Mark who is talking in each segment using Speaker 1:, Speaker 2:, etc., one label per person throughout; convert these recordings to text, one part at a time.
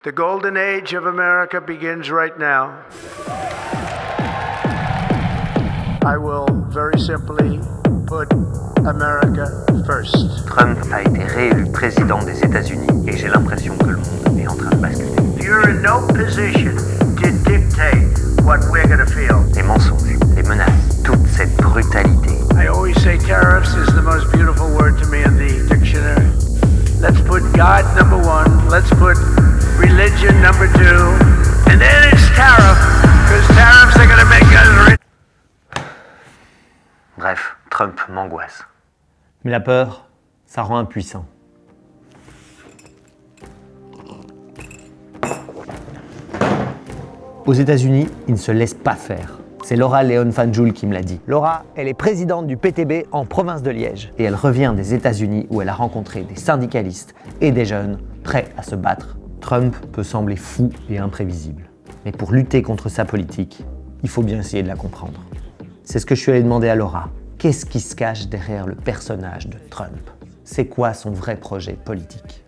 Speaker 1: The golden age of America begins right now. I will very simply put America first.
Speaker 2: Trump a été réélu président des États-Unis et j'ai l'impression que le monde est en train de basculer.
Speaker 1: You're in no position to dictate what we're going to feel.
Speaker 2: Les mensonges, les menaces, toute cette brutalité.
Speaker 1: I always say tariffs is the most beautiful word to me in the dictionary. Let's put God number one, let's put religion number two, and then it's tariff, because tariffs are going to make us rich.
Speaker 2: Bref, Trump m'angoisse.
Speaker 3: Mais la peur, ça rend impuissant. Aux États-Unis, ils ne se laissent pas faire. C'est Laura Leon Fanjoul qui me l'a dit. Laura, elle est présidente du PTB en province de Liège. Et elle revient des États-Unis où elle a rencontré des syndicalistes et des jeunes prêts à se battre. Trump peut sembler fou et imprévisible. Mais pour lutter contre sa politique, il faut bien essayer de la comprendre. C'est ce que je suis allé demander à Laura. Qu'est-ce qui se cache derrière le personnage de Trump? C'est quoi son vrai projet politique?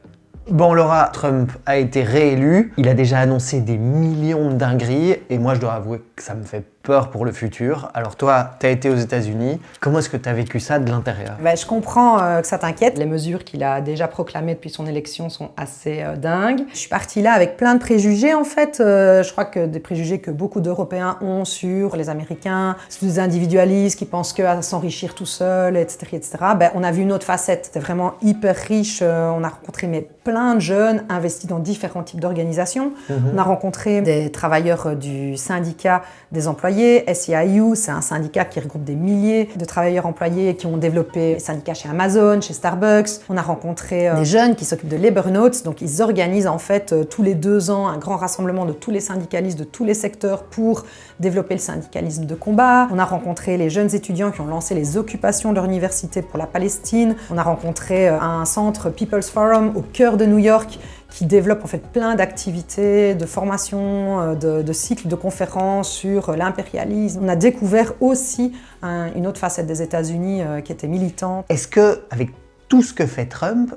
Speaker 3: Bon Laura, Trump a été réélu, il a déjà annoncé des millions de dingueries et moi je dois avouer que ça me fait peur pour le futur. Alors toi, t'as été aux États-Unis, comment est-ce que t'as vécu ça de l'intérieur?
Speaker 4: Je comprends que ça t'inquiète. Les mesures qu'il a déjà proclamées depuis son élection sont assez dingues. Je suis partie là avec plein de préjugés en fait. Je crois que des préjugés que beaucoup d'Européens ont sur les Américains, des individualistes qui pensent qu'à s'enrichir tout seul, etc. etc. On a vu une autre facette. C'était vraiment hyper riche. On a rencontré plein de jeunes investis dans différents types d'organisations. On a rencontré des travailleurs du syndicat des employés. SEIU, c'est un syndicat qui regroupe des milliers de travailleurs employés qui ont développé des syndicats chez Amazon, chez Starbucks. On a rencontré des jeunes qui s'occupent de Labor Notes, donc ils organisent en fait tous les 2 ans un grand rassemblement de tous les syndicalistes de tous les secteurs pour développer le syndicalisme de combat. On a rencontré les jeunes étudiants qui ont lancé les occupations de leur université pour la Palestine. On a rencontré un centre People's Forum au cœur de New York qui développe en fait plein d'activités, de formations, de cycles de conférences sur l'impérialisme. On a découvert aussi une autre facette des États-Unis qui était militante.
Speaker 3: Est-ce que, avec tout ce que fait Trump,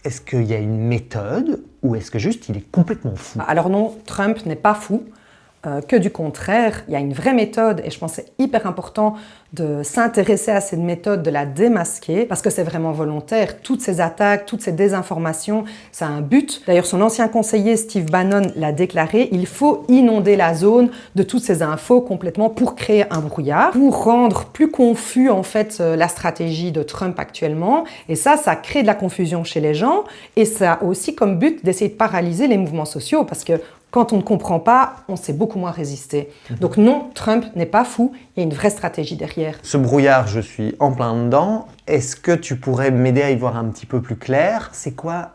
Speaker 3: est-ce qu'il y a une méthode ou est-ce que juste il est complètement fou?
Speaker 4: Alors non, Trump n'est pas fou. Que du contraire, il y a une vraie méthode et je pense que c'est hyper important de s'intéresser à cette méthode, de la démasquer parce que c'est vraiment volontaire. Toutes ces attaques, toutes ces désinformations, ça a un but. D'ailleurs, son ancien conseiller Steve Bannon l'a déclaré, il faut inonder la zone de toutes ces infos complètement pour créer un brouillard, pour rendre plus confus en fait la stratégie de Trump actuellement. Et ça crée de la confusion chez les gens et ça a aussi comme but d'essayer de paralyser les mouvements sociaux parce que quand on ne comprend pas, on sait beaucoup moins résister. Donc non, Trump n'est pas fou, il y a une vraie stratégie derrière.
Speaker 3: Ce brouillard, je suis en plein dedans. Est-ce que tu pourrais m'aider à y voir un petit peu plus clair? C'est quoi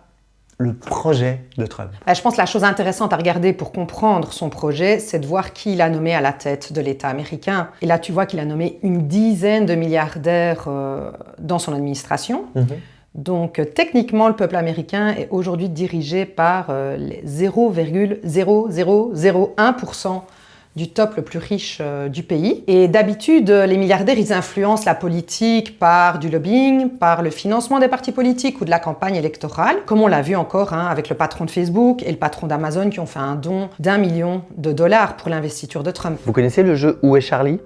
Speaker 3: le projet de Trump?
Speaker 4: Je pense que la chose intéressante à regarder pour comprendre son projet, c'est de voir qui il a nommé à la tête de l'État américain. Et là, tu vois qu'il a nommé une dizaine de milliardaires dans son administration. Donc, techniquement, le peuple américain est aujourd'hui dirigé par les 0,0001% du top le plus riche du pays. Et d'habitude, les milliardaires, ils influencent la politique par du lobbying, par le financement des partis politiques ou de la campagne électorale, comme on l'a vu encore avec le patron de Facebook et le patron d'Amazon qui ont fait un don d'1 million de dollars pour l'investiture de Trump.
Speaker 3: Vous connaissez le jeu Où est Charlie?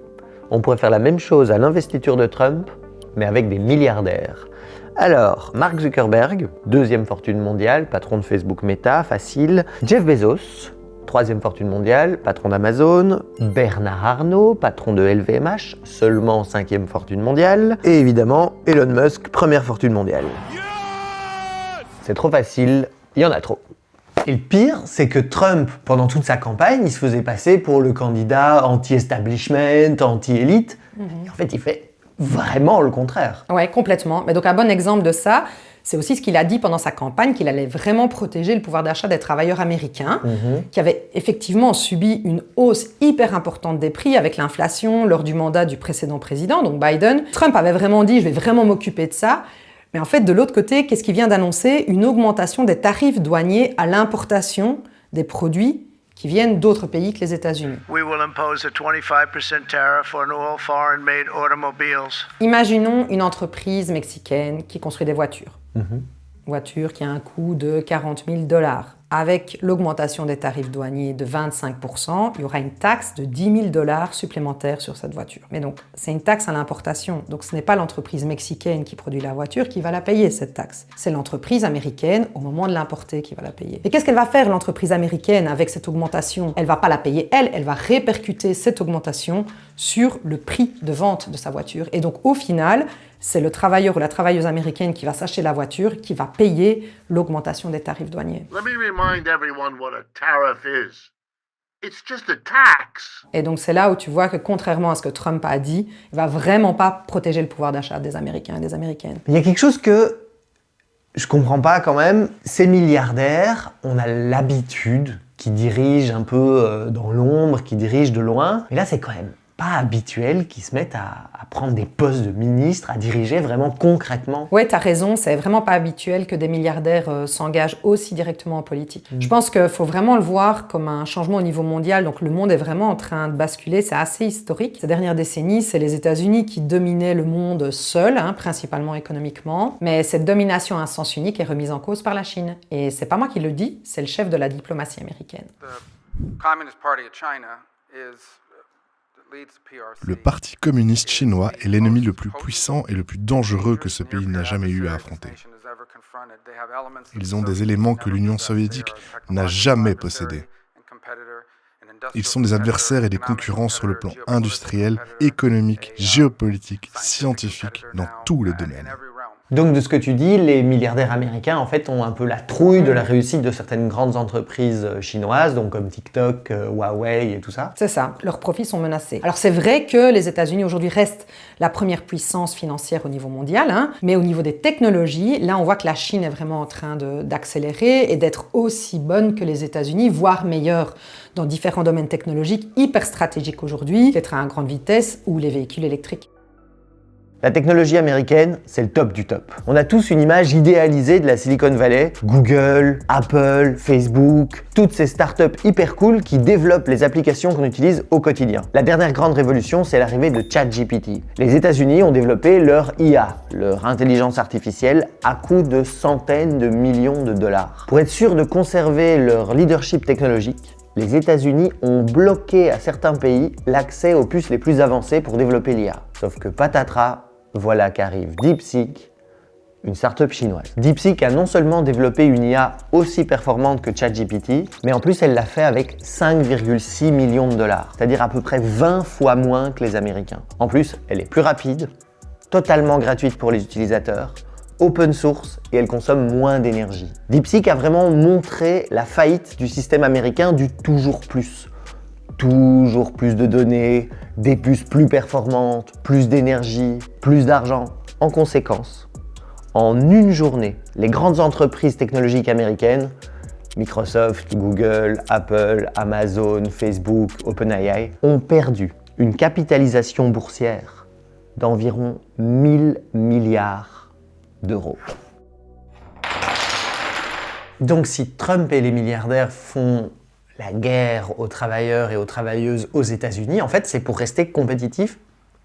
Speaker 3: On pourrait faire la même chose à l'investiture de Trump, mais avec des milliardaires. Alors, Mark Zuckerberg, 2e fortune mondiale, patron de Facebook Meta, facile. Jeff Bezos, 3e fortune mondiale, patron d'Amazon. Bernard Arnault, patron de LVMH, seulement 5e fortune mondiale. Et évidemment, Elon Musk, 1re fortune mondiale. Yes! C'est trop facile, il y en a trop. Et le pire, c'est que Trump, pendant toute sa campagne, il se faisait passer pour le candidat anti-establishment, anti-élite. Et en fait, il fait vraiment le contraire.
Speaker 4: Ouais, complètement. Mais donc un bon exemple de ça, c'est aussi ce qu'il a dit pendant sa campagne, qu'il allait vraiment protéger le pouvoir d'achat des travailleurs américains, qui avaient effectivement subi une hausse hyper importante des prix avec l'inflation lors du mandat du précédent président, donc Biden. Trump avait vraiment dit « je vais vraiment m'occuper de ça ». Mais en fait, de l'autre côté, qu'est-ce qu'il vient d'annoncer? Une augmentation des tarifs douaniers à l'importation des produits qui viennent d'autres pays que les États-Unis.
Speaker 1: We will impose a 25% tariff on all foreign-made automobiles.
Speaker 4: Imaginons une entreprise mexicaine qui construit des voitures. Voiture qui a un coût de $40 000. avec l'augmentation des tarifs douaniers de 25%, il y aura une taxe de $10 000 supplémentaires sur cette voiture. Mais donc, c'est une taxe à l'importation. Donc, ce n'est pas l'entreprise mexicaine qui produit la voiture qui va la payer, cette taxe. C'est l'entreprise américaine, au moment de l'importer, qui va la payer. Et qu'est-ce qu'elle va faire, l'entreprise américaine, avec cette augmentation? Elle ne va pas la payer, elle va répercuter cette augmentation sur le prix de vente de sa voiture. Et donc, au final, c'est le travailleur ou la travailleuse américaine qui va s'acheter la voiture, qui va payer l'augmentation des tarifs douaniers.
Speaker 5: Let me remind everyone what a tariff is. It's just a tax.
Speaker 4: Et donc c'est là où tu vois que contrairement à ce que Trump a dit, il va vraiment pas protéger le pouvoir d'achat des Américains et des Américaines.
Speaker 3: Il y a quelque chose que je comprends pas quand même. Ces milliardaires, on a l'habitude qu'ils dirigent un peu dans l'ombre, qu'ils dirigent de loin. Mais là, c'est quand même pas habituel qu'ils se mettent à prendre des postes de ministres, à diriger vraiment concrètement.
Speaker 4: Ouais, t'as raison, c'est vraiment pas habituel que des milliardaires s'engagent aussi directement en politique. Je pense qu'il faut vraiment le voir comme un changement au niveau mondial, donc le monde est vraiment en train de basculer, c'est assez historique. Ces dernières décennies, c'est les États-Unis qui dominaient le monde seuls, principalement économiquement, mais cette domination à sens unique est remise en cause par la Chine. Et c'est pas moi qui le dis, c'est le chef de la diplomatie américaine.
Speaker 6: Le Parti communiste chinois est l'ennemi le plus puissant et le plus dangereux que ce pays n'a jamais eu à affronter. Ils ont des éléments que l'Union soviétique n'a jamais possédés. Ils sont des adversaires et des concurrents sur le plan industriel, économique, géopolitique, scientifique, dans tous les domaines.
Speaker 3: Donc de ce que tu dis, les milliardaires américains en fait ont un peu la trouille de la réussite de certaines grandes entreprises chinoises, donc comme TikTok, Huawei et tout ça.
Speaker 4: C'est ça, leurs profits sont menacés. Alors c'est vrai que les États-Unis aujourd'hui restent la première puissance financière au niveau mondial, mais au niveau des technologies, là on voit que la Chine est vraiment en train d'accélérer et d'être aussi bonne que les États-Unis, voire meilleure dans différents domaines technologiques hyper stratégiques aujourd'hui, les trains à grande vitesse ou les véhicules électriques.
Speaker 3: La technologie américaine, c'est le top du top. On a tous une image idéalisée de la Silicon Valley, Google, Apple, Facebook, toutes ces startups hyper cool qui développent les applications qu'on utilise au quotidien. La dernière grande révolution, c'est l'arrivée de ChatGPT. Les États-Unis ont développé leur IA, leur intelligence artificielle, à coût de centaines de millions de dollars. Pour être sûr de conserver leur leadership technologique, les États-Unis ont bloqué à certains pays l'accès aux puces les plus avancées pour développer l'IA. Sauf que patatras, voilà qu'arrive DeepSeek, une startup chinoise. DeepSeek a non seulement développé une IA aussi performante que ChatGPT, mais en plus elle l'a fait avec 5,6 millions de dollars, c'est-à-dire à peu près 20 fois moins que les Américains. En plus, elle est plus rapide, totalement gratuite pour les utilisateurs, open source et elle consomme moins d'énergie. DeepSeek a vraiment montré la faillite du système américain du toujours plus. Toujours plus de données, des puces plus performantes, plus d'énergie, plus d'argent. En conséquence, en une journée, les grandes entreprises technologiques américaines, Microsoft, Google, Apple, Amazon, Facebook, OpenAI, ont perdu une capitalisation boursière d'environ 1000 milliards d'euros. Donc si Trump et les milliardaires font la guerre aux travailleurs et aux travailleuses aux États-Unis, en fait, c'est pour rester compétitif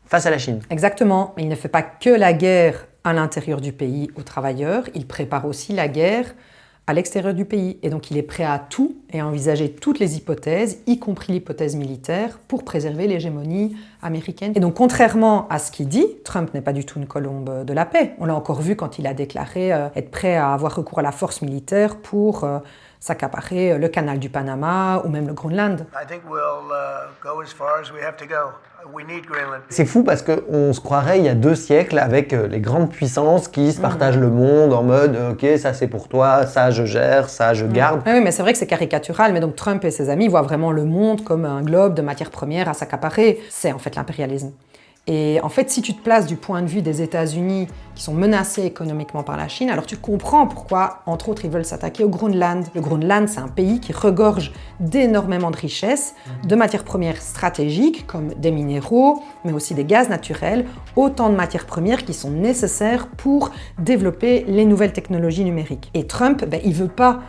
Speaker 3: face à la Chine.
Speaker 4: Exactement. Il ne fait pas que la guerre à l'intérieur du pays aux travailleurs, il prépare aussi la guerre à l'extérieur du pays. Et donc il est prêt à tout et à envisager toutes les hypothèses, y compris l'hypothèse militaire, pour préserver l'hégémonie américaine. Et donc contrairement à ce qu'il dit, Trump n'est pas du tout une colombe de la paix. On l'a encore vu quand il a déclaré être prêt à avoir recours à la force militaire pour s'accaparer le canal du Panama ou même le Groenland.
Speaker 3: C'est fou parce qu'on se croirait il y a 2 siècles avec les grandes puissances qui se partagent le monde en mode « Ok, ça c'est pour toi, ça je gère, ça je garde ».
Speaker 4: Oui, mais c'est vrai que c'est caricatural, mais donc Trump et ses amis voient vraiment le monde comme un globe de matières premières à s'accaparer. C'est en fait l'impérialisme. Et en fait, si tu te places du point de vue des États-Unis qui sont menacés économiquement par la Chine, alors tu comprends pourquoi, entre autres, ils veulent s'attaquer au Groenland. Le Groenland, c'est un pays qui regorge d'énormément de richesses, de matières premières stratégiques, comme des minéraux, mais aussi des gaz naturels, autant de matières premières qui sont nécessaires pour développer les nouvelles technologies numériques. Et Trump, il ne veut pas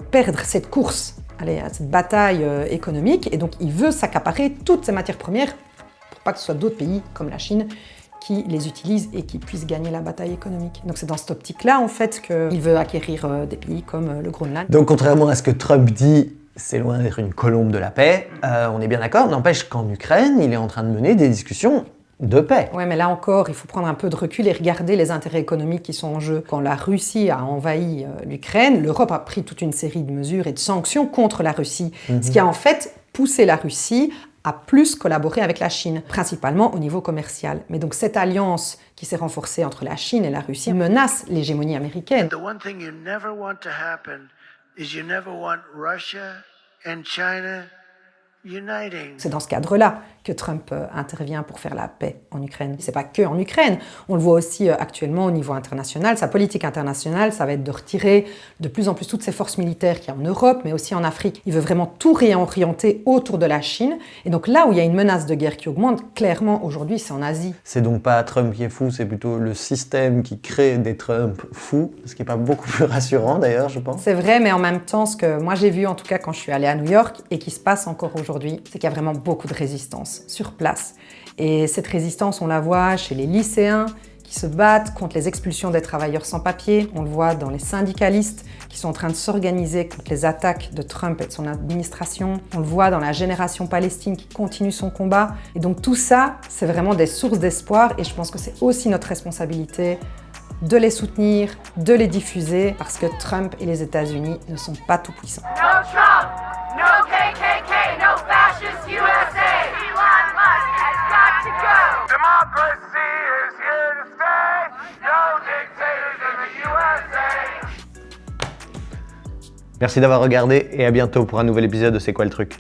Speaker 4: perdre cette course, cette bataille économique, et donc il veut s'accaparer toutes ces matières premières, pas que ce soit d'autres pays comme la Chine qui les utilisent et qui puissent gagner la bataille économique. Donc c'est dans cette optique-là, en fait, qu'il veut acquérir des pays comme le Groenland.
Speaker 3: Donc contrairement à ce que Trump dit, c'est loin d'être une colombe de la paix, on est bien d'accord, n'empêche qu'en Ukraine, il est en train de mener des discussions de paix.
Speaker 4: Ouais, mais là encore, il faut prendre un peu de recul et regarder les intérêts économiques qui sont en jeu. Quand la Russie a envahi l'Ukraine, l'Europe a pris toute une série de mesures et de sanctions contre la Russie, ce qui a en fait poussé la Russie à plus collaborer avec la Chine, principalement au niveau commercial. Mais donc cette alliance qui s'est renforcée entre la Chine et la Russie menace l'hégémonie américaine.
Speaker 1: The one thing you never want to happen is you never want Russia and China uniting.
Speaker 4: C'est dans ce cadre-là que Trump intervient pour faire la paix en Ukraine. C'est pas que en Ukraine, on le voit aussi actuellement au niveau international. Sa politique internationale, ça va être de retirer de plus en plus toutes ces forces militaires qu'il y a en Europe, mais aussi en Afrique. Il veut vraiment tout réorienter autour de la Chine. Et donc là où il y a une menace de guerre qui augmente, clairement aujourd'hui, c'est en Asie.
Speaker 3: C'est donc pas Trump qui est fou, c'est plutôt le système qui crée des Trump fous, ce qui est pas beaucoup plus rassurant d'ailleurs, je pense.
Speaker 4: C'est vrai, mais en même temps, ce que moi j'ai vu en tout cas quand je suis allée à New York et qui se passe encore aujourd'hui, c'est qu'il y a vraiment beaucoup de résistance sur place. Et cette résistance, on la voit chez les lycéens qui se battent contre les expulsions des travailleurs sans papier. On le voit dans les syndicalistes qui sont en train de s'organiser contre les attaques de Trump et de son administration. On le voit dans la génération Palestine qui continue son combat. Et donc tout ça, c'est vraiment des sources d'espoir et je pense que c'est aussi notre responsabilité de les soutenir, de les diffuser, parce que Trump et les États-Unis ne sont pas tout puissants.
Speaker 7: No Trump, no KKK, no fascist USA. Elon Musk has got to go.
Speaker 5: Democracy is here to stay. No dictators in the USA.
Speaker 3: Merci d'avoir regardé et à bientôt pour un nouvel épisode de C'est quoi le truc ?